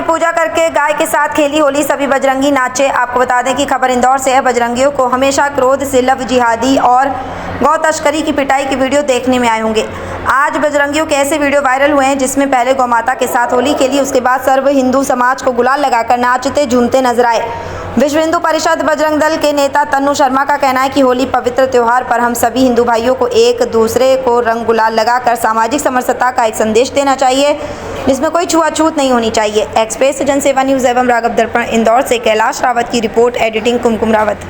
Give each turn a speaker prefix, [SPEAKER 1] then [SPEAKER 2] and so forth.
[SPEAKER 1] पूजा करके गाय के साथ खेली होली, सभी बजरंगी नाचे। आपको बता दें कि खबर इंदौर से है। बजरंगियों को हमेशा क्रोध से लव जिहादी और गौ तस्करी की पिटाई के वीडियो देखने में आए होंगे। आज बजरंगियों के ऐसे वीडियो वायरल हुए हैं जिसमें पहले गौ माता के साथ होली खेली, उसके बाद सर्व हिंदू समाज को गुलाल लगाकर नाचते झूमते नजर आए। विश्व हिंदू परिषद बजरंग दल के नेता तन्नू शर्मा का कहना है कि होली पवित्र त्यौहार पर हम सभी हिंदू भाइयों को एक दूसरे को रंग गुलाल लगाकर सामाजिक समरसता का एक संदेश देना चाहिए, जिसमें कोई छुआछूत नहीं होनी चाहिए। एक्सप्रेस जनसेवा न्यूज़ एवं राघव दर्पण इंदौर से कैलाश रावत की रिपोर्ट, एडिटिंग कुमकुम रावत।